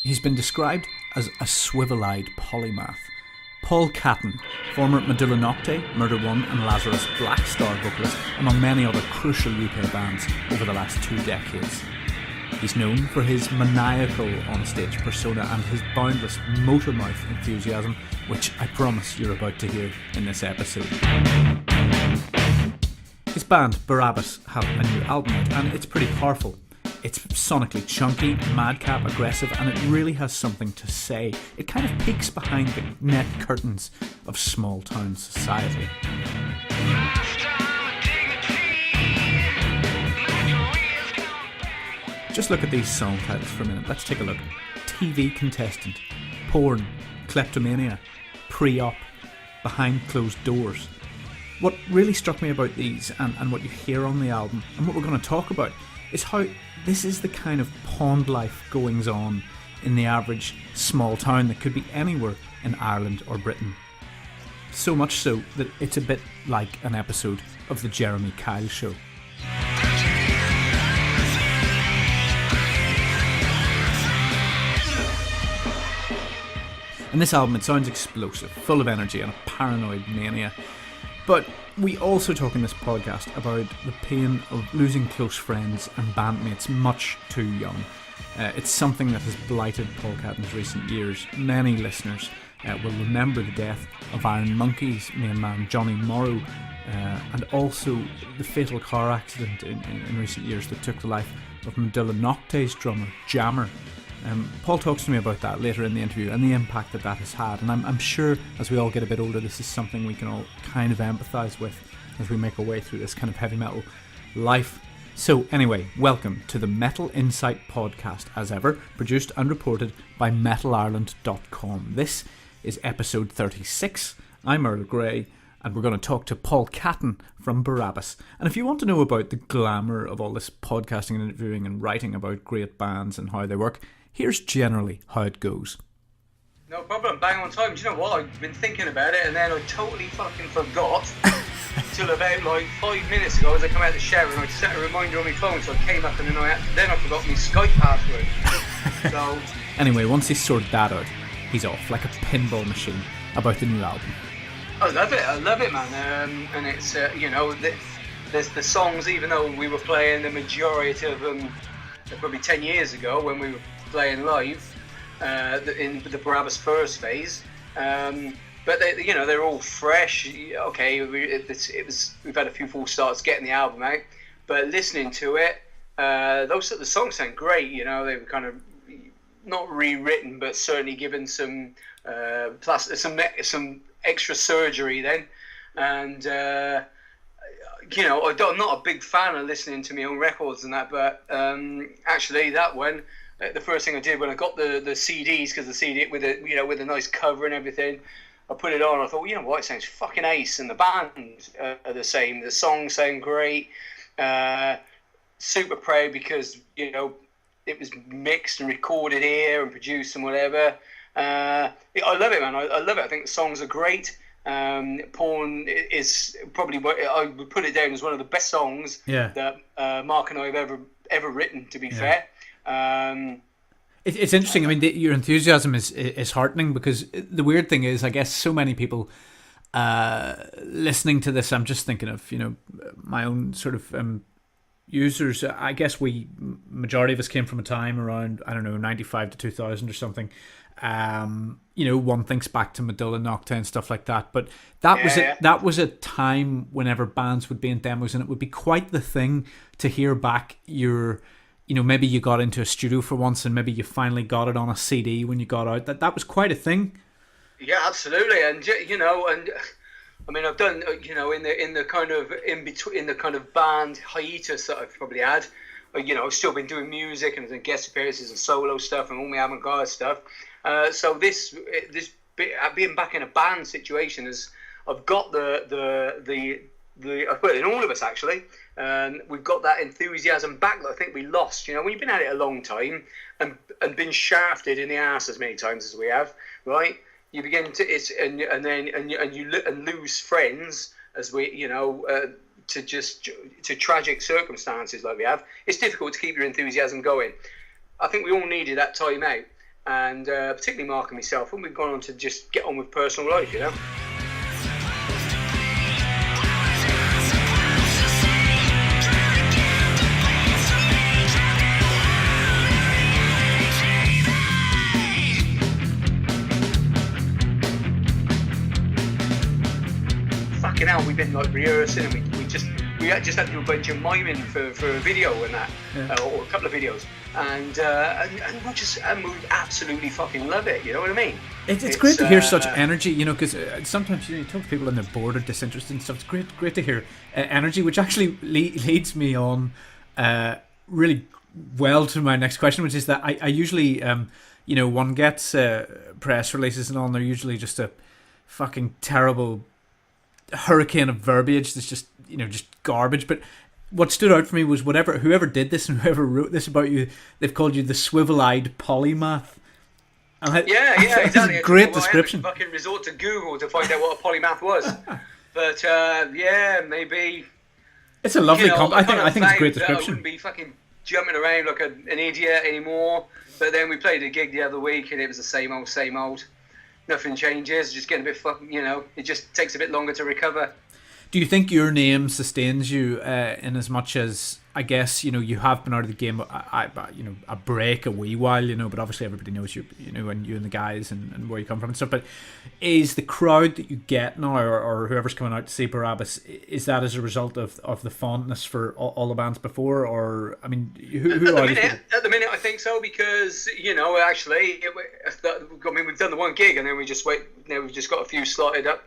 He's been described as a swivel-eyed polymath. Paul Catten, former Medulla Nocte, Murder One and Lazarus Blackstar vocalist, among many other crucial UK bands over the last 2 decades. He's known for his maniacal on-stage persona and his boundless motor-mouth enthusiasm, which I promise you're about to hear in this episode. His band, Barrabus, have a new album out, and it's pretty powerful. It's sonically chunky, madcap, aggressive, and it really has something to say. It kind of peeks behind the net curtains of small-town society. Just look at these song titles for a minute. Let's take a look. TV contestant, porn, kleptomania, pre-op, behind closed doors. What really struck me about these and what you hear on the album and what we're going to talk about is how this is the kind of pond life goings on in the average small town that could be anywhere in Ireland or Britain. So much so that it's a bit like an episode of the Jeremy Kyle Show. And this album, it sounds explosive, full of energy and a paranoid mania. But we also talk in this podcast about the pain of losing close friends and bandmates much too young. It's something that has blighted Paul Catten's recent years. Many listeners will remember the death of Iron Monkey's main man Johnny Morrow, and also the fatal car accident in recent years that took the life of Medulla Nocte's drummer Jammer. Paul talks to me about that later in the interview and the impact that has had, and I'm sure as we all get a bit older this is something we can all kind of empathise with as we make our way through this kind of heavy metal life. So anyway, welcome to the Metal Insight podcast, as ever, produced and reported by metalireland.com. This is episode 36. I'm Earl Grey, and we're going to talk to Paul Catten from Barrabus. And if you want to know about the glamour of all this podcasting and interviewing and writing about great bands and how they work, here's generally how it goes. No problem, bang on time. Do you know what? I've been thinking about it and then I totally fucking forgot till about like 5 minutes ago as I come out of the shower and I set a reminder on my phone, so I came up and then I forgot my Skype password. So anyway, once he's sorted that out, he's off like a pinball machine about the new album. I love it, man. And it's there's the songs, even though we were playing the majority of them probably 10 years ago when we were playing live in the Barrabus first phase, but they're all fresh. Okay, we've had a few false starts getting the album out, but listening to it, the songs sound great. They were kind of not rewritten, but certainly given some extra surgery then, and I'm not a big fan of listening to my own records and that, but actually that one, the first thing I did when I got the CDs, because the CD with a nice cover and everything, I put it on. I thought, it sounds fucking ace, and the band are the same. The songs sound great. Super proud because it was mixed and recorded here and produced and whatever. I love it, man. I love it. I think the songs are great. Porn is probably what I would put it down as one of the best songs that Mark and I have ever written, to be fair. It's interesting. I mean, your enthusiasm is heartening, because the weird thing is, I guess so many people listening to this, I'm just thinking of my own sort of users. I guess majority of us came from a time around 95 to 2000 or something. One thinks back to Medulla Nocte and stuff like that, but that was a time whenever bands would be in demos, and it would be quite the thing to hear back your, maybe you got into a studio for once and maybe you finally got it on a CD when you got out. That was quite a thing. Yeah, absolutely. And I mean, I've done in the kind of in between, in the kind of band hiatus that I've probably had. I've still been doing music and guest appearances and solo stuff and all my avant-garde stuff. So this bit, being back in a band situation, is I've got the I put it in all of us actually. We've got that enthusiasm back that I think we lost. When you've been at it a long time and been shafted in the ass as many times as we have, right? You begin to lose friends as we to tragic circumstances like we have. It's difficult to keep your enthusiasm going. I think we all needed that time out. and particularly Mark and myself, and we've gone on to just get on with personal life, you know. Fucking hell, we've been like rehearsing, and we just had to do a bunch of miming for a video and that, or a couple of videos, and we absolutely fucking love it. You know what I mean? It's great to hear such energy, you know, because sometimes you talk to people and they're bored or disinterested and stuff. It's great to hear energy, which actually leads me on really well to my next question, which is that I usually, one gets press releases and all, and they're usually just a fucking terrible hurricane of verbiage that's just garbage. But what stood out for me was whoever did this and whoever wrote this about you, they've called you the swivel-eyed polymath. Exactly. Great description. I had to fucking resort to Google to find out what a polymath was. But maybe it's a lovely compliment. I think it's a great description. I wouldn't be fucking jumping around like an idiot anymore. But then we played a gig the other week and it was the same old. Nothing changes, just getting a bit fucking, it just takes a bit longer to recover. Do you think your name sustains you in as much as, I guess, you have been out of the game a break a wee while, but obviously everybody knows you, and you and the guys and where you come from and stuff, but is the crowd that you get now, or whoever's coming out to see Barrabus, is that as a result of the fondness for all the bands before, or, I mean, who are these people? At the minute, I think so, because, actually, we've done the one gig, and then we've just got a few slotted up,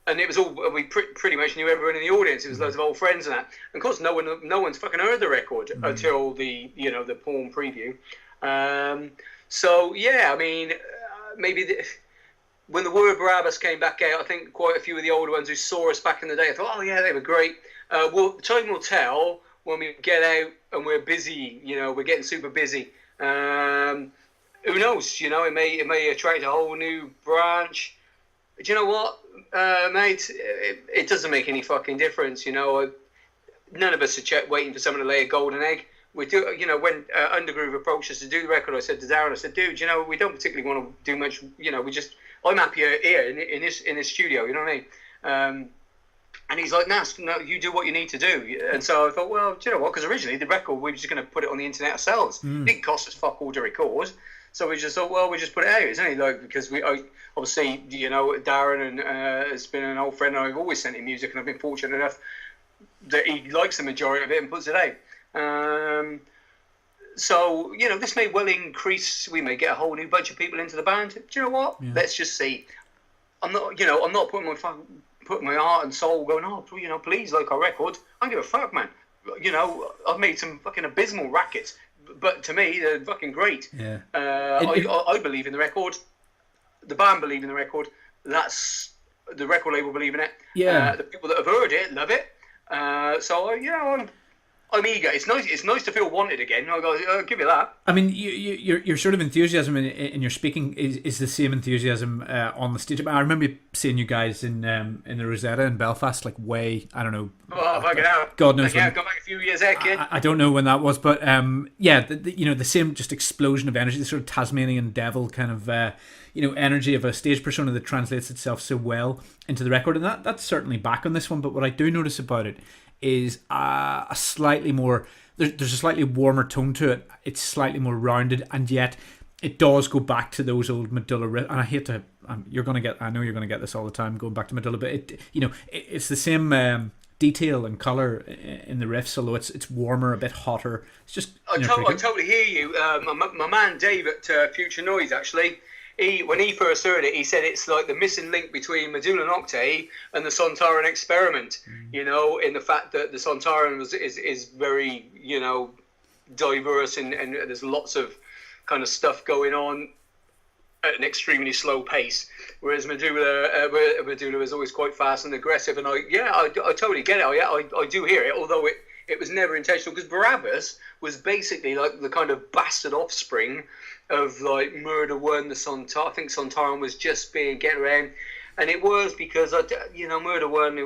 and it was all, we pretty much knew everyone in the audience. It was loads of old friends and that. And of course, no one's fucking heard the record until the porn preview. When the word Barrabus came back out, I think quite a few of the older ones who saw us back in the day, I thought, oh yeah, they were great. Time will tell when we get out and we're busy. We're getting super busy. Who knows? It may attract a whole new branch. Do you know what, mate? It doesn't make any fucking difference. None of us are waiting for someone to lay a golden egg. We do. When Undergroove approached us to do the record, I said to Darren, dude, we don't particularly want to do much. I'm happier here in this studio. You know what I mean? And he's like, no, you do what you need to do. And so I thought, well, do you know what? Because originally the record, we were just going to put it on the internet ourselves. It didn't cost us fuck all to record. So we just thought, well, we just put it out. It's only because obviously, Darren has been an old friend, and I've always sent him music, and I've been fortunate enough that he likes the majority of it and puts it out. So, this may well increase. We may get a whole new bunch of people into the band. Do you know what? Yeah. Let's just see. I'm not putting my heart and soul going, please like our record. I don't give a fuck, man. I've made some fucking abysmal rackets. But to me, they're fucking great. Yeah. I believe in the record. The band believe in the record. That's the record label believe in it. Yeah. The people that have heard it love it. I'm eager. It's nice to feel wanted again. I'll give you that. I mean, your sort of enthusiasm in your speaking is the same enthusiasm on the stage. I remember seeing you guys in the Rosetta in Belfast, like way, I don't know. Oh, fucking hell. God knows when. Yeah, gone back a few years there, kid. I don't know when that was, but the same just explosion of energy, the sort of Tazmanian devil kind of energy of a stage persona that translates itself so well into the record, and that's certainly back on this one. But what I do notice about it is a slightly more, there's a slightly warmer tone to it. It's slightly more rounded, and yet it does go back to those old Medulla riffs. And I hate to, I know you're going to get this all the time going back to Medulla, but it's the same detail and colour in the riffs, although it's warmer, a bit hotter. It's just I totally hear you. My man Dave at Future Noise, actually, when he first heard it, he said it's like the missing link between Medulla Nocte and the Sontaran Experiment. In the fact that the Sontaran is very diverse and there's lots of kind of stuff going on at an extremely slow pace, whereas Medulla is always quite fast and aggressive. And I totally get it. I do hear it, although it was never intentional, because Barrabus was basically like the kind of bastard offspring of like Murder One, the Sontaran. I think Sontaran was just getting around, and it was because Murder One.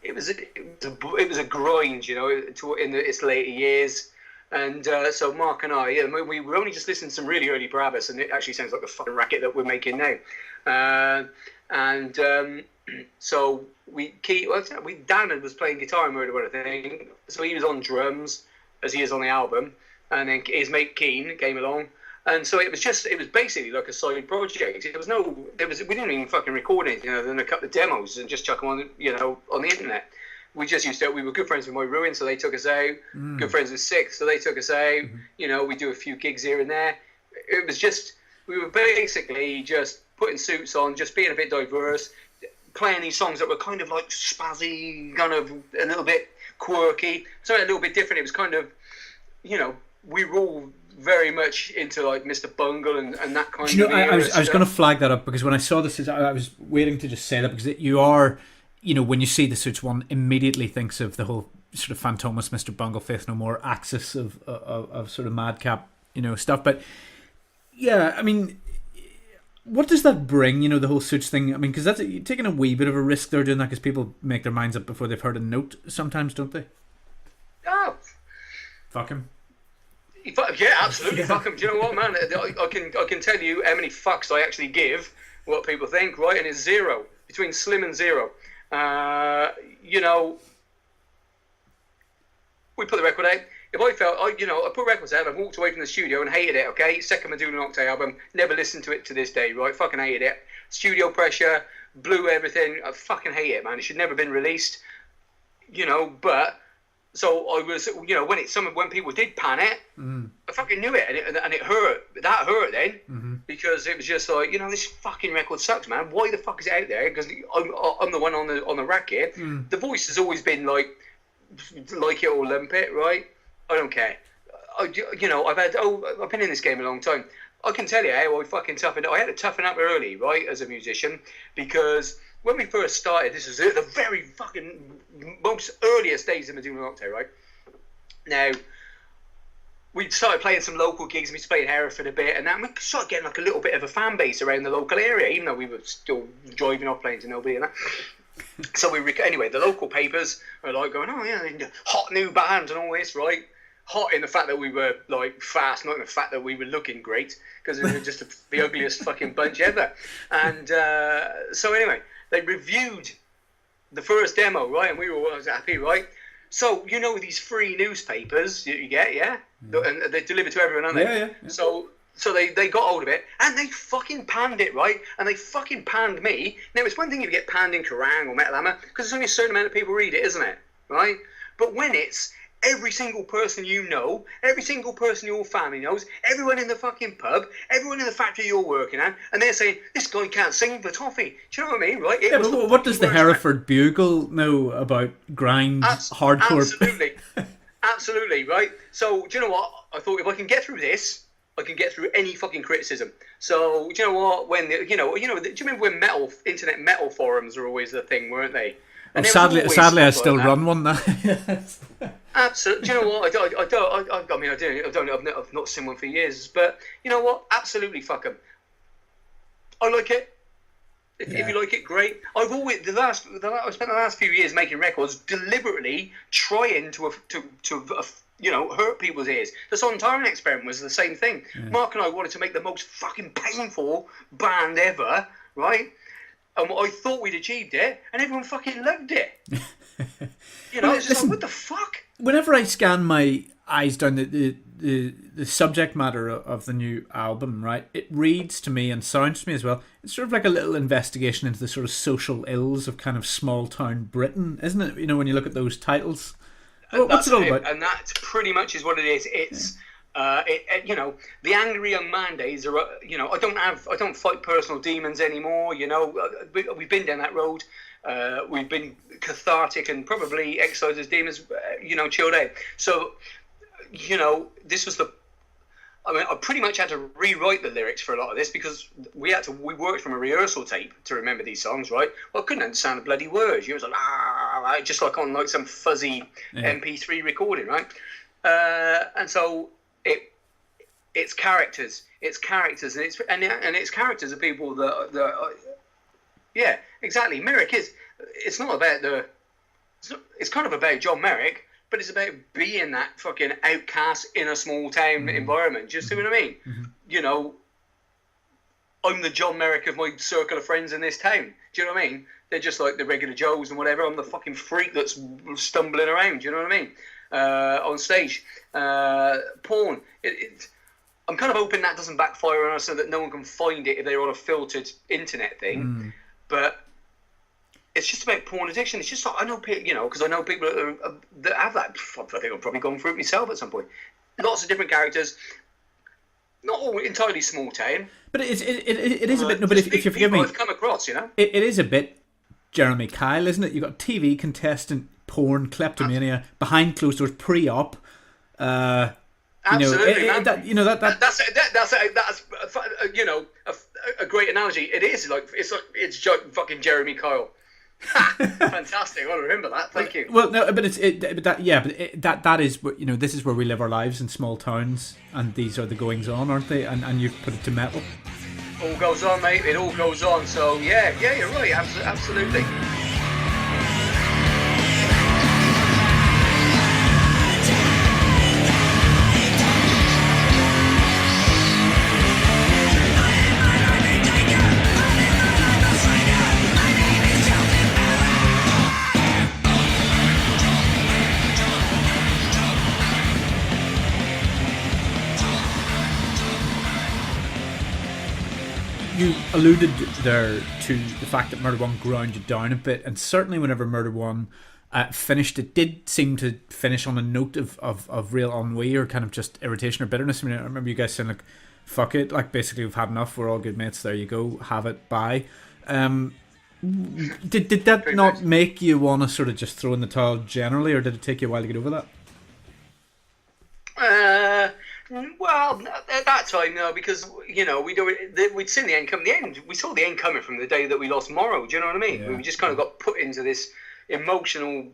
It was a grind, in its later years. And so Mark and I, we were only just listening to some really early Barrabus, and it actually sounds like the fucking racket that we're making now. So Dan was playing guitar in Murder One, I think. So he was on drums, as he is on the album, and then his mate Keen came along. And so it was basically like a side project. We didn't even fucking record anything other than a couple of demos and just chuck them on, on the internet. We were good friends with My Ruin, so they took us out. Good friends with Six, so they took us out. We do a few gigs here and there. It was just, we were basically just putting suits on, just being a bit diverse, playing these songs that were kind of like spazzy, kind of a little bit quirky, something a little bit different. It was kind of, we were all very much into like Mr. Bungle and that kind of. I was going to flag that up because when I saw this, I was waiting to just say that because you are. When you see the suits, one immediately thinks of the whole sort of Fantomas, Mr. Bungle, Faith No More axis of sort of madcap, stuff. But yeah, I mean, what does that bring? The whole suits thing. I mean, because you're taking a wee bit of a risk there doing that because people make their minds up before they've heard a note. Sometimes, don't they? Oh, fuck him. Yeah, absolutely. Fuck him. Do you know what, man? I can tell you how many fucks I actually give what people think, right? And it's zero, between slim and zero. We put the record out. If I felt, I put records out, I walked away from the studio and hated it, okay? Second Medulla Nocte album, never listened to it to this day, right? Fucking hated it. Studio pressure, blew everything. I fucking hate it, man. It should never have been released, but... So I was, when people did pan it, I fucking knew it, and it hurt. That hurt then, because it was just like, this fucking record sucks, man. Why the fuck is it out there? Because I'm the one on the racket. The voice has always been like it or lump it, right? I don't care. I've been in this game a long time. I can tell you how I fucking toughened up. I had to toughen up early, right, as a musician, because when we first started, this was the very fucking most earliest days of Medulla Nocte, right? Now, we started playing some local gigs, we played Hereford a bit, and then we started getting like a little bit of a fan base around the local area, even though we were still driving off playing to nobody and that. So anyway, the local papers are like going, oh yeah, hot new band and all this, right? Hot in the fact that we were like fast, not in the fact that we were looking great, because we were just the ugliest fucking bunch ever. And so anyway, they reviewed the first demo, right? And we were all happy, right? So these free newspapers you get, yeah, and they deliver to everyone, aren't they? Yeah. So they got hold of it and they fucking panned it, right? And they fucking panned me. Now it's one thing if you get panned in Kerrang or Metal Hammer because there's only a certain amount of people read it, isn't it? Right? But when it's every single person you know, every single person your family knows, everyone in the fucking pub, everyone in the factory you're working at, and they're saying, this guy can't sing for toffee. Do you know what I mean, right? But what does the Hereford Bugle know about grind, hardcore? Absolutely, right? So, do you know what? I thought if I can get through this, I can get through any fucking criticism. So, do you know what? When, do you remember when internet metal forums were always the thing, weren't they? And sadly, I still run one now. Absolutely. Do you know what? I've not seen one for years, but you know what? Absolutely, fuck them. I like it. If you like it, great. I've always I spent the last few years making records, deliberately trying to hurt people's ears. The Sontaran experiment was the same thing. Yeah. Mark and I wanted to make the most fucking painful band ever, right? And I thought we'd achieved it, and everyone fucking loved it. It's just like, what the fuck? Whenever I scan my eyes down the subject matter of the new album, right, it reads to me and sounds to me as well. It's sort of like a little investigation into the sort of social ills of kind of small town Britain, isn't it? When you look at those titles. What's it all about? And that pretty much is what it is. It's the angry young man days are. I don't fight personal demons anymore. We've been down that road. We've been cathartic and probably exercised those demons. Chilled out. So, this was I pretty much had to rewrite the lyrics for a lot of this because we worked from a rehearsal tape to remember these songs, right? Well, I couldn't understand the bloody words. It was like just like on like some fuzzy MP3 recording, right? And so it's characters, and it's characters of people that yeah, exactly. Merrick it's not about it's kind of about John Merrick, but it's about being that fucking outcast in a small town environment. Do you see what I mean? You know, I'm the John Merrick of my circle of friends in this town. Do you know what I mean? They're just like the regular Joes and whatever. I'm the fucking freak that's stumbling around. Do you know what I mean? On stage. Porn. I'm kind of hoping that doesn't backfire on us so that no one can find it if they're on a filtered internet thing. But it's just about porn addiction. It's just like, I know people, you know, because I know people that have that. I think I've probably gone through it myself at some point. Lots of different characters. Not all entirely small town. But it is a bit... No, but if you forgive me... I've come across, you know? It is a bit Jeremy Kyle, isn't it? You've got TV contestant, porn, kleptomania, behind closed doors, pre-op. Absolutely, man. That's you know, a great analogy. It is like it's fucking Jeremy Kyle. Fantastic! I want to remember that. Thank you. Well, no, but that is what, you know. This is where we live our lives in small towns, and these are the goings on, aren't they? And you've put it to metal. All goes on, mate. It all goes on. So yeah, you're right. Absolutely. You alluded there to the fact that Murder One ground you down a bit, and certainly whenever Murder One finished, it did seem to finish on a note of real ennui or kind of just irritation or bitterness. I mean, I remember you guys saying like, "Fuck it," like basically we've had enough. We're all good mates. There you go, have it. Bye. Did that not make you want to sort of just throw in the towel generally, or did it take you a while to get over that? Well, at that time, no, because you know we'd seen the end come. We saw the end coming from the day that we lost Morrow. Do you know what I mean? Yeah. We just kind of got put into this emotional,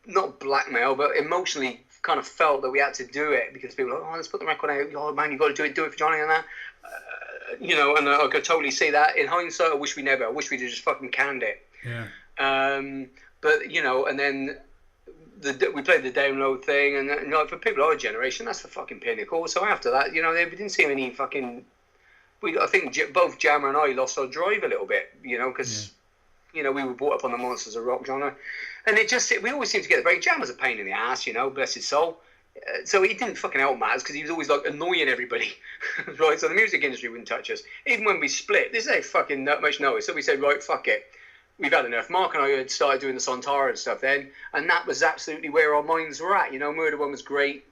not blackmail, but emotionally kind of felt that we had to do it because people were like, oh, let's put the record out. Oh man, you got to do it for Johnny and that. You know, and I could totally see that. In hindsight, I wish we'd have just fucking canned it. Yeah. But you know, and then. We played the download thing, and you know, for people of our generation, that's the fucking pinnacle. So after that, you know, we didn't see any fucking. I think both Jammer and I lost our drive a little bit, you know, because you know we were brought up on the Monsters of Rock genre, and we always seemed to get the break. Jammer's a pain in the ass, you know, bless his soul. So he didn't fucking help matters because he was always like annoying everybody, right? So the music industry wouldn't touch us. Even when we split, this ain't fucking that much notice. So we said, right, fuck it. We've had enough. Mark and I had started doing the Sontara and stuff then, and that was absolutely where our minds were at. You know, Murder One was great,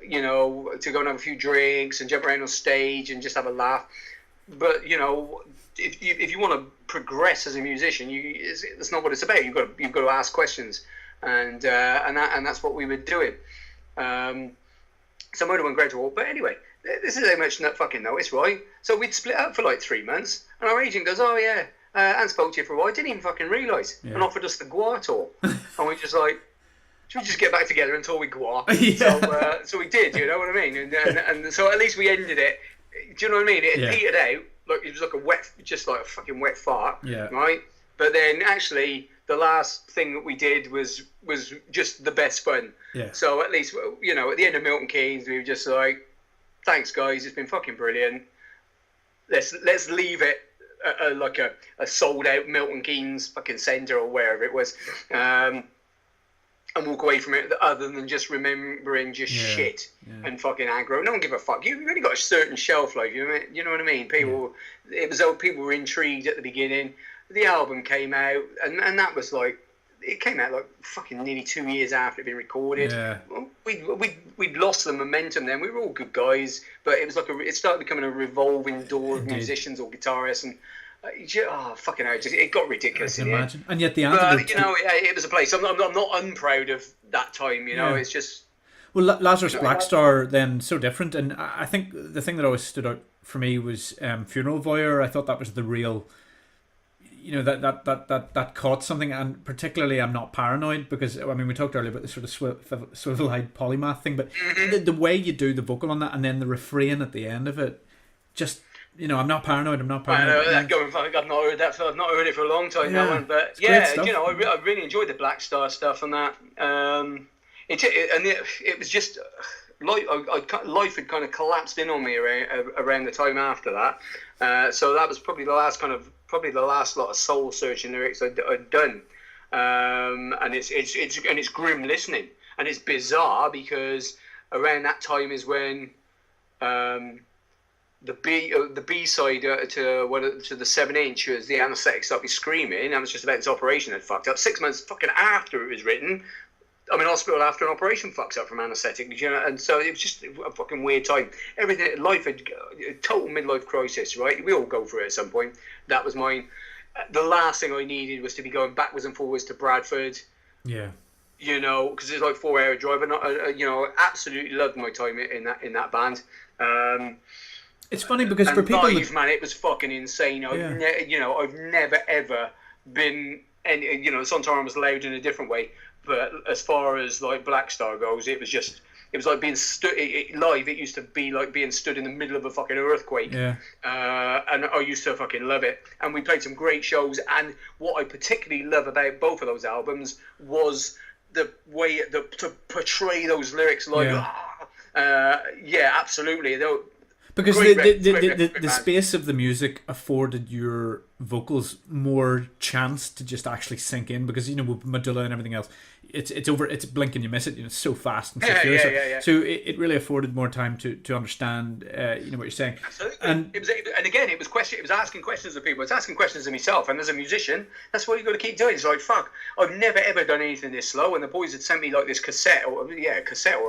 you know, to go and have a few drinks and jump around on stage and just have a laugh. But, you know, if you want to progress as a musician, that's not what it's about. You've got to ask questions, and that's what we were doing. So Murder One gradual. But anyway, this is how much fucking notice, right? So we'd split up for like 3 months, and our agent goes, oh yeah. And spoke to you for a while. I didn't even fucking realise. And offered us the Goa tour. And we just like, should we just get back together until we Goa? Yeah. So we did, you know what I mean? And so at least we ended it. Do you know what I mean? It petered out. Like, it was like just like a fucking wet fart. Yeah. Right? But then actually, the last thing that we did was just the best fun. Yeah. So at least, you know, at the end of Milton Keynes, we were just like, thanks guys, it's been fucking brilliant. Let's leave it. Like a sold out Milton Keynes fucking centre or wherever it was, and walk away from it other than just remembering shit and fucking aggro. No one give a fuck. You've only got a certain shelf life. You know what I mean? People were intrigued at the beginning. The album came out, and that was like. It came out like fucking nearly 2 years after it had been recorded. Yeah. We'd lost the momentum then. We were all good guys, but it was like it started becoming a revolving door of musicians or guitarists, and fucking hell, it got ridiculous. I can imagine. And yet the antidote. But you know, it was a place. I'm not unproud of that time. You know, it's just. Well, Lazarus Blackstar then so different, and I think the thing that always stood out for me was Funeral Voyeur. I thought that was the real. You know, that caught something, and particularly I'm not paranoid because, I mean, we talked earlier about the sort of swivel-eyed polymath thing, but the way you do the vocal on that and then the refrain at the end of it, just, you know, I'm not paranoid. I've not heard that. I've not heard it for a long time, that one. But yeah, you know, I really enjoyed the Blackstar stuff and that. It was just like life had kind of collapsed in on me around the time after that. So that was probably the last lot of soul searching lyrics I'd done. And it's grim listening, and it's bizarre because around that time is when the B side to the 7-inch was the anaesthetic started screaming, and it's just about this operation that fucked up. 6 months fucking after it was written, I'm in hospital after an operation fucks up from anaesthetic, you know, and so it was just a fucking weird time. Everything, life had a total midlife crisis, right? We all go through it at some point. That was mine. The last thing I needed was to be going backwards and forwards to Bradford. Yeah. You know, because it's like 4-hour drive, and you know, absolutely loved my time in that band. It's funny because for people, live, man, it was fucking insane. I've never ever been, and you know, sometimes I was loud in a different way. But as far as like Blackstar goes, it was like being stood live. It used to be like being stood in the middle of a fucking earthquake. Yeah. And I used to fucking love it. And we played some great shows. And what I particularly love about both of those albums was the way to portray those lyrics live. Yeah, absolutely. Because the space of the music afforded your vocals more chance to just actually sink in, because you know, with Medulla and everything else, it's blink and you miss it. You know, it's so fast and so furious. So it really afforded more time to understand you know, what you're saying. Absolutely. And again, it was asking questions of people. It's asking questions of myself. And as a musician, that's what you got to keep doing. It's like, fuck, I've never ever done anything this slow. And the boys had sent me like this cassette or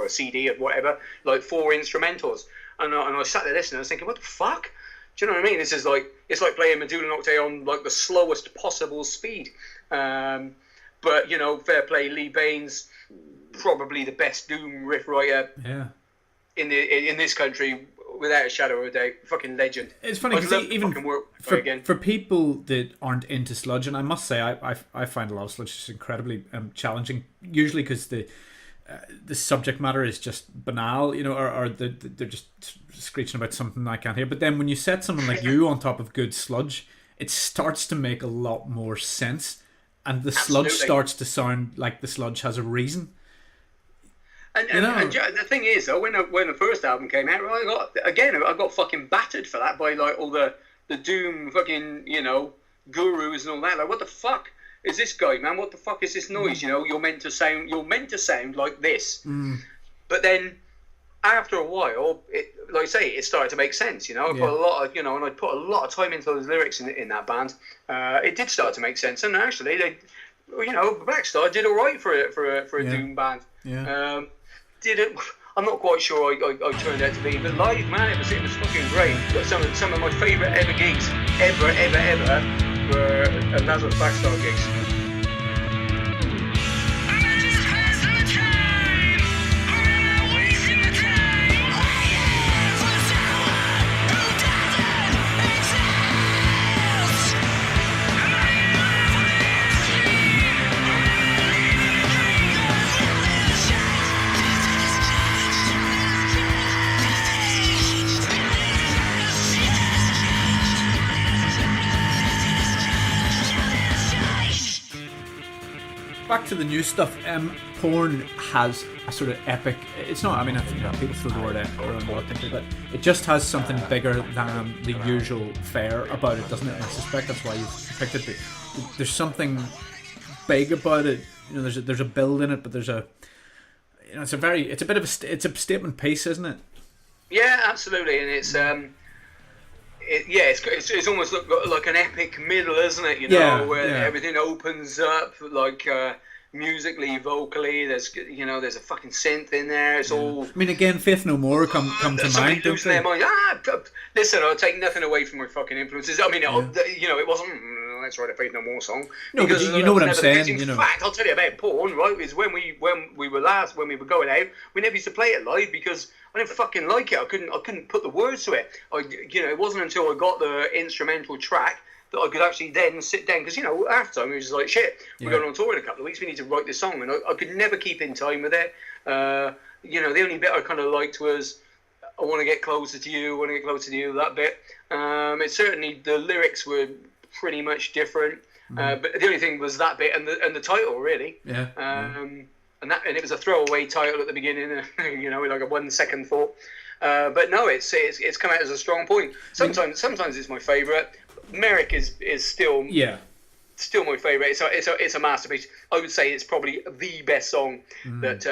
a CD or whatever, like 4 instrumentals. And I sat there listening. I was thinking, what the fuck? Do you know what I mean? It's like playing Medulla Nocte on like the slowest possible speed. But you know, fair play, Lee Baines, probably the best doom riff writer in this country, without a shadow of a doubt. Fucking legend. It's funny because even for people that aren't into sludge, and I must say I find a lot of sludge just incredibly challenging. Usually because the subject matter is just banal, you know, or they're just screeching about something I can't hear. But then when you set someone like you on top of good sludge, it starts to make a lot more sense, and the sludge starts to sound like the sludge has a reason. And the thing is, though, when the first album came out, I got fucking battered for that by like all the doom fucking, you know, gurus and all that. Like, what the fuck is this guy, man? What the fuck is this noise? You know, you're meant to sound like this. But then after a while, like I say, it started to make sense. You know, I put a lot of, you know, and I put a lot of time into those lyrics in that band. It did start to make sense, and actually, they, you know, Blackstar did all right for a doom band. Yeah. Did it? I'm not quite sure I turned out to be, but live, man, it was fucking great. But some of my favourite ever gigs, ever were Lazarus Blackstar gigs. Back to the new stuff. Porn has a sort of epic. It's not. I mean, I think that people throw the word epic around a lot, but it just has something bigger than the usual fare about it, doesn't it? And I suspect that's why you've picked it. There's something big about it. You know, there's a build in it, but there's a. You know, it's a statement piece, isn't it? Yeah, absolutely, and it's it's almost like an epic middle, isn't it? You know, where everything opens up, like musically, vocally. There's a fucking synth in there. It's all. I mean, again, Faith No More come to mind. Losing their mind. Listen, I'll take nothing away from my fucking influences. I mean, you know, it wasn't. Let's write a Faith No More song. No, but you know what I'm saying. In fact, I'll tell you about Porn. Right, is when we were going out, we never used to play it live because I didn't fucking like it. I couldn't put the words to it. It wasn't until I got the instrumental track that I could actually then sit down, because, you know, after time it was just like, shit, we're going on tour in a couple of weeks, we need to write this song, and I could never keep in time with it. You know, the only bit I kind of liked was I want to get closer to you, that bit. It certainly, the lyrics were pretty much different, but the only thing was that bit and the title, really. and it was a throwaway title at the beginning, you know, like a 1 second thought. But no, it's come out as a strong point. Sometimes it's my favourite. Merrick is still my favourite. It's a masterpiece. I would say it's probably the best song that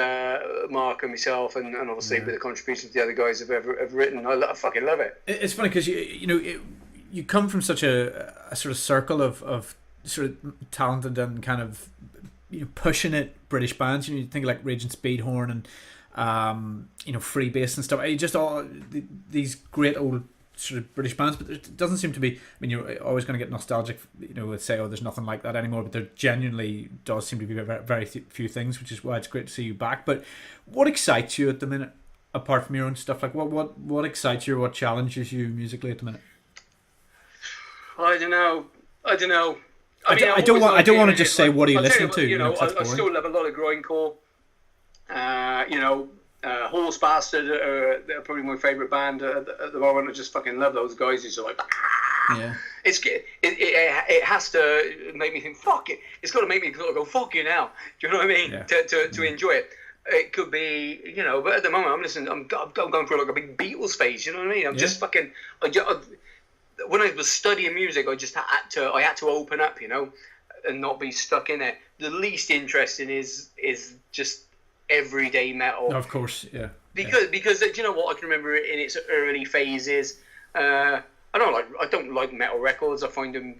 Mark and myself and obviously with the contributions the other guys have ever written. I fucking love it. It's funny because you come from such a sort of circle of sort of talented and kind of pushing it British bands. You think like Raging Speedhorn and Freebase and stuff. Just all these great old sort of British bands, but it doesn't seem to be. I mean, you're always going to get nostalgic, with say, oh, there's nothing like that anymore. But there genuinely does seem to be very, very few things, which is why it's great to see you back. But what excites you at the minute, apart from your own stuff? Like what excites you, or what challenges you musically at the minute? I don't know. I don't want to just say what are you listening to. I still love a lot of grindcore. Horse Bastard they're probably my favourite band at the moment. I just fucking love those guys. It's like, it has to make me think, fuck it. It's got to make me go, fuck you now. Do you know what I mean? Yeah. To enjoy it. It could be, but at the moment I'm listening. I'm going through like a big Beatles phase. You know what I mean? I'm just fucking. When I was studying music, I had to open up, and not be stuck in it. The least interesting is just everyday metal. Of course, yeah. Because do you know what? I can remember it in its early phases. I don't like metal records. I find them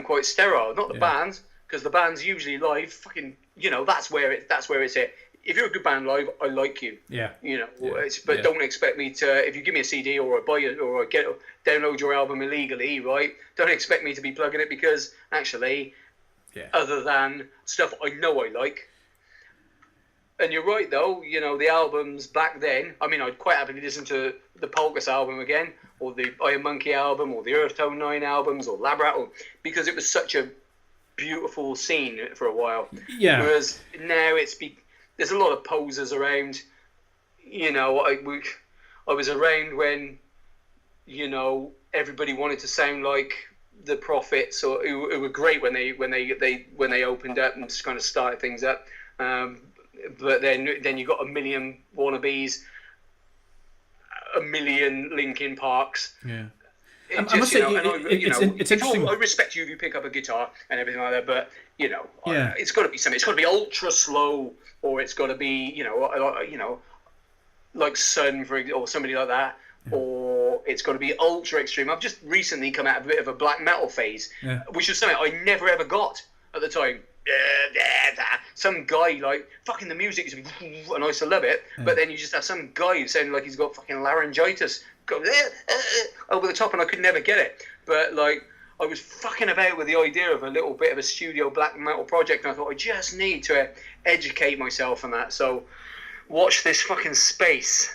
quite sterile. Not the bands, because the bands usually live. Fucking, that's where it's at. If you're a good band live, I like you. Yeah. But don't expect me to. If you give me a CD or download your album illegally, right? Don't expect me to be plugging it, because actually, other than stuff I know I like. And you're right, though. The albums back then. I mean, I'd quite happily listen to the Polkas album again, or the Iron Monkey album, or the Earth Tone 9 albums, or Lab Rattle, because it was such a beautiful scene for a while. Yeah. Whereas now there's a lot of posers around. I was around when, everybody wanted to sound like the Prophets, or who were great when they opened up and just kind of started things up. But then you got a million wannabes, a million Linkin Parks. Yeah. It's interesting. I respect you if you pick up a guitar and everything like that, but it's got to be something. It's got to be ultra slow, or it's got to be like Sun or somebody like that, or it's got to be ultra extreme. I've just recently come out of a bit of a black metal phase, which is something I never ever got at the time. Some guy like fucking the music is, and I used to love it, but then you just have some guy sounding like he's got fucking laryngitis go over the top, and I could never get it. But like, I was fucking about with the idea of a little bit of a studio black metal project, and I thought I just need to educate myself on that. So watch this fucking space.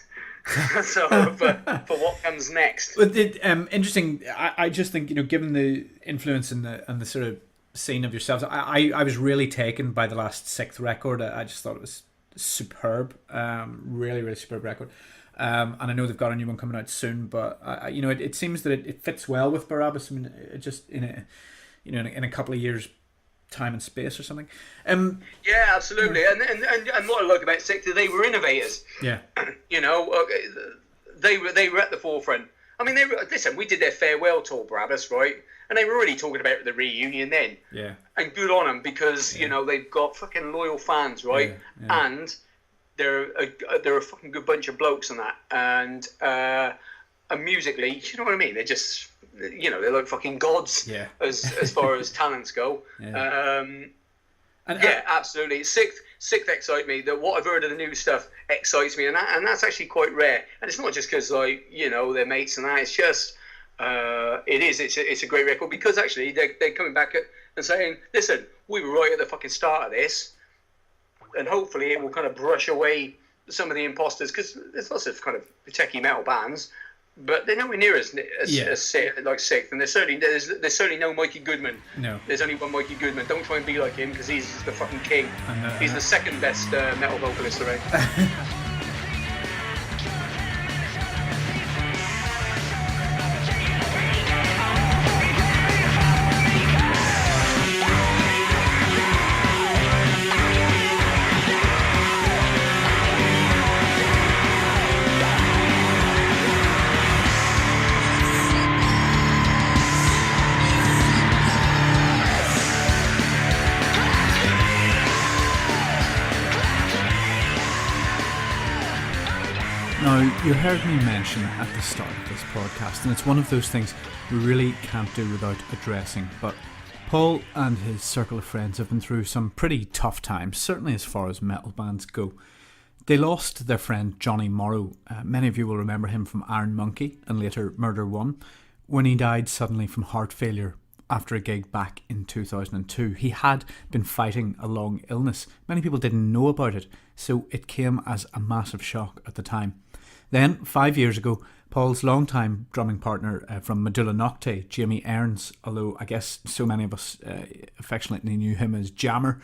So for what comes next. But interesting. I just think really given the influence and the sort of scene of yourselves, I was really taken by the last Sixth record. I just thought it was superb, really, really superb record. And I know they've got a new one coming out soon, but it seems that it fits well with Barrabus. I mean, it just in a couple of years' time and space or something. Yeah, absolutely. And what I like about Sixth, they were innovators. Yeah. They were at the forefront. I mean, we did their farewell tour, Barrabus, right? And they were already talking about the reunion then. Yeah. And good on them, because, they've got fucking loyal fans, right? Yeah. And they're a fucking good bunch of blokes and that. And musically, you know what I mean? They're just, they're like fucking gods as far as talents go. Yeah. Absolutely. Sixth excites me. That what I've heard of the new stuff excites me, and that's actually quite rare. And it's not just because they're mates and that. It's just it's a great record, because actually they're coming back and saying, listen, we were right at the fucking start of this, and hopefully it will kind of brush away some of the imposters, because there's lots of kind of techie metal bands, but they're nowhere near as like Sixth, and there's certainly no Mikey Goodman. No, there's only one Mikey Goodman. Don't try and be like him, because he's the fucking king. He's the second best metal vocalist around. You heard me mention at the start of this podcast, and it's one of those things we really can't do without addressing, but Paul and his circle of friends have been through some pretty tough times, certainly as far as metal bands go. They lost their friend Johnny Morrow. Many of you will remember him from Iron Monkey and later Murder One, when he died suddenly from heart failure after a gig back in 2002. He had been fighting a long illness. Many people didn't know about it, so it came as a massive shock at the time. Then, 5 years ago, Paul's longtime drumming partner from Medulla Nocte, Jamie Aarons, although I guess so many of us affectionately knew him as Jammer,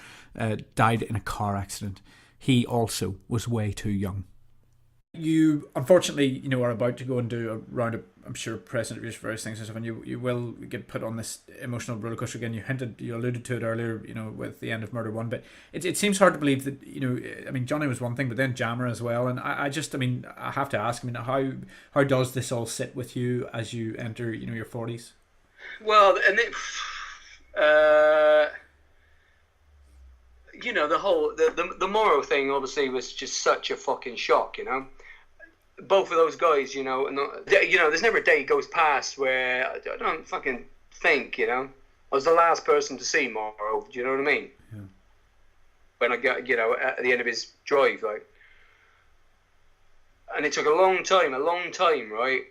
died in a car accident. He also was way too young. You, unfortunately, are about to go and do a round of, I'm sure, press interviews for various things and stuff, and you will get put on this emotional rollercoaster again. You alluded to it earlier, with the end of Murder One, but it seems hard to believe that, Johnny was one thing, but then Jammer as well, and I have to ask, how does this all sit with you as you enter, your 40s? Well, and the whole the Morrow thing obviously was just such a fucking shock, Both of those guys, and there's never a day goes past where I don't fucking think, I was the last person to see Morrow. Do you know what I mean? Yeah. When I got, at the end of his drive, like, and it took a long time, right,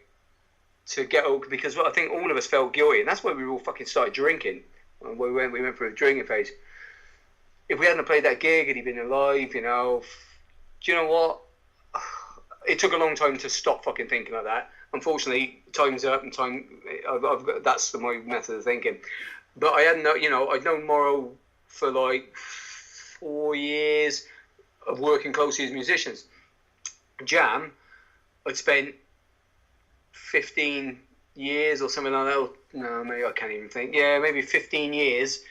to get over, because I think all of us felt guilty, and that's why we all fucking started drinking. We went through a drinking phase. If we hadn't played that gig and he'd been alive, do you know what? It took a long time to stop fucking thinking like that. Unfortunately, time's up, and that's my method of thinking. But I'd known Morrow for like 4 years of working closely as musicians. Jam, I'd spent 15 years or something like that. No, maybe I can't even think. Yeah, maybe 15 years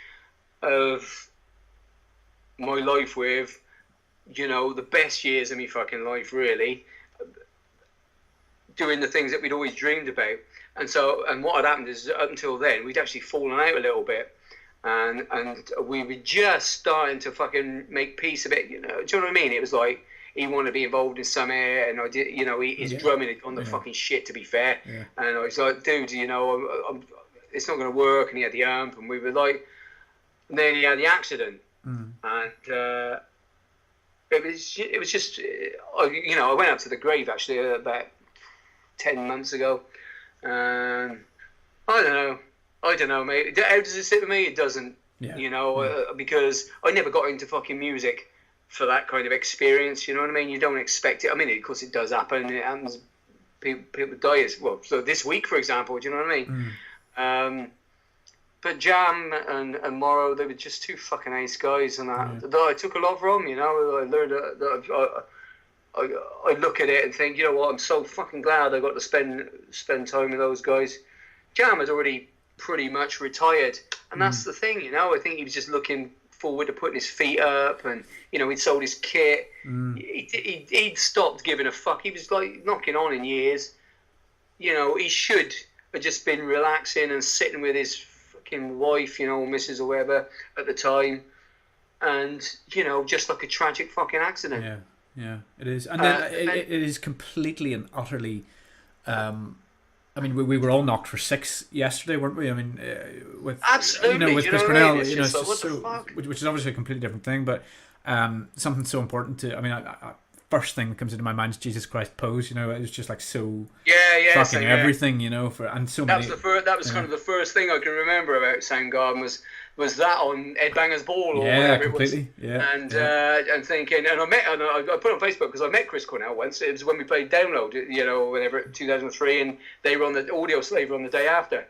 of my life with, the best years of my fucking life, really, doing the things that we'd always dreamed about. And what had happened is, up until then, we'd actually fallen out a little bit, and we were just starting to fucking make peace a bit. Do you know what I mean? It was like he wanted to be involved in some air, and I did. His drumming had gone the fucking shit, to be fair. Yeah. And I was like, dude, it's not going to work. And he had the amp, and we were like, and then he had the accident, and it was just, I went up to the grave actually about 10 months ago. I don't know, mate. How does it sit with me? It doesn't, because I never got into fucking music for that kind of experience, you know what I mean? You don't expect it. I mean, of course it does happen. It happens. People die as well. So this week, for example, do you know what I mean? But Jam and Morrow, they were just two fucking ace guys, and that I took a lot from, I learned that I look at it and think, you know what, I'm so fucking glad I got to spend time with those guys. Jam had already pretty much retired, and that's the thing, I think he was just looking forward to putting his feet up, and he'd sold his kit. He'd stopped giving a fuck. He was like knocking on in years. He should have just been relaxing and sitting with his fucking wife, Mrs. or whatever at the time, and just like a tragic fucking accident. Yeah, it is, and then it is completely and utterly. We were all knocked for six yesterday, weren't we? With absolutely, with Chris Cornell, which is obviously a completely different thing, but something so important to. First thing that comes into my mind is Jesus Christ Pose. It was just like so fucking everything. And so many. That was kind of the first thing I can remember about Soundgarden was that on Ed Banger's Ball or whatever completely. It was. And thinking, and I put on Facebook because I met Chris Cornell once. It was when we played Download, whenever 2003, and they were on the Audio Slave on the day after.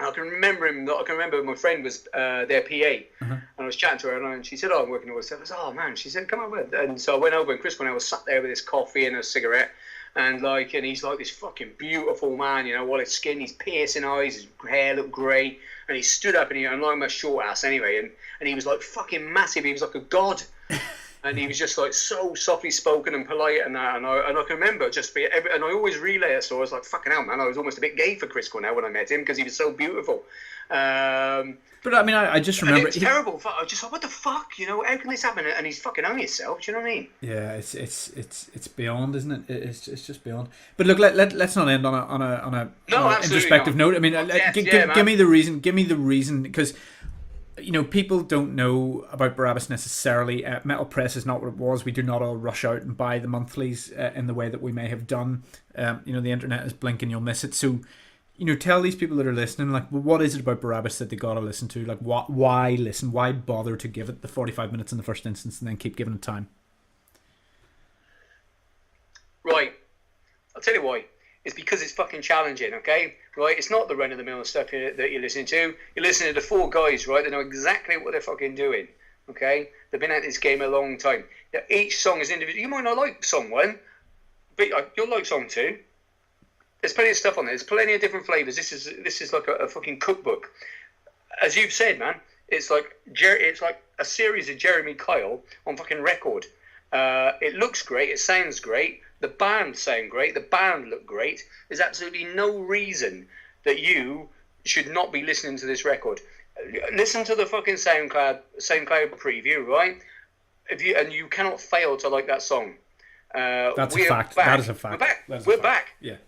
And I can remember my friend was their PA, and I was chatting to her, and she said, "Oh, I'm working all this stuff." I said, "Oh man," she said, "Come over." And so I went over, and Chris Cornell was sat there with his coffee and a cigarette, and he's like this fucking beautiful man, white his skin, his piercing eyes, his hair looked grey, and he stood up and like my short ass anyway, and he was like fucking massive. He was like a god. and he was just like so softly spoken and polite and that, and I can remember and I always relay it, so I was like, fucking hell, man, I was almost a bit gay for Chris Cornell when I met him because he was so beautiful. But I mean, I just remember it's terrible. I was just like, what the fuck, you know? How can this happen? And he's fucking hung himself. Do you know what I mean? Yeah, it's beyond, isn't it? It's just beyond. But look, let's not end on a introspective note. I mean, give me the reason. Give me the reason, because you know, people don't know about Barrabus necessarily. Metal Press is not what it was. We do not all rush out and buy the monthlies in the way that we may have done. You know, the internet is blinking, you'll miss it. So, you know, tell these people that are listening, like, well, what is it about Barrabus that they gotta listen to? Like, why listen? Why bother to give it the 45 minutes in the first instance and then keep giving it time? Right. I'll tell you why. It's because it's fucking challenging, okay? Right? It's not the run-of-the-mill stuff that you're listening to. You're listening to 4 guys, right? They know exactly what they're fucking doing, okay? They've been at this game a long time. Now, each song is individual. You might not like song 1, but you'll like song 2. There's plenty of stuff on there. There's plenty of different flavours. This is like a fucking cookbook. As you've said, man, it's like a series of Jeremy Kyle on fucking record. It looks great. It sounds great. The band sound great. The band look great. There's absolutely no reason that you should not be listening to this record. Listen to the fucking SoundCloud preview, right? You cannot fail to like that song. That's a fact. That is a fact. We're back. Yeah.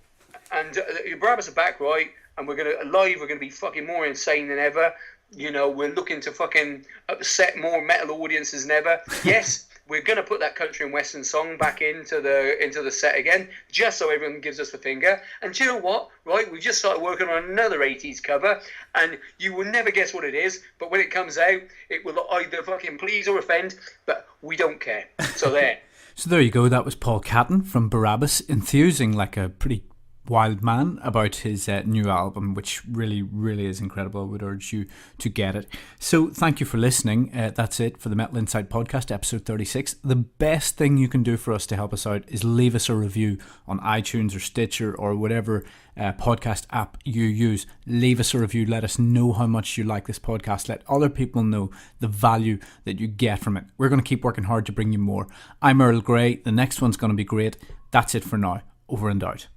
And Barrabus are back, right? And we're gonna be fucking more insane than ever. You know, we're looking to fucking upset more metal audiences than ever. Yes, we're gonna put that country and western song back into the set again, just so everyone gives us the finger. And do you know what? Right, we've just started working on another 80s cover, and you will never guess what it is. But when it comes out, it will either fucking please or offend. But we don't care. So there. So there you go. That was Paul Catten from Barrabus, enthusing like a pretty wild man about his new album, which really, really is incredible. I would urge you to get it. So thank you for listening. That's it for the Metal Insight Podcast, episode 36. The best thing you can do for us to help us out is leave us a review on iTunes or Stitcher or whatever podcast app you use. Leave us a review. Let us know how much you like this podcast. Let other people know the value that you get from it. We're going to keep working hard to bring you more. I'm Earl Grey. The next one's going to be great. That's it for now. Over and out.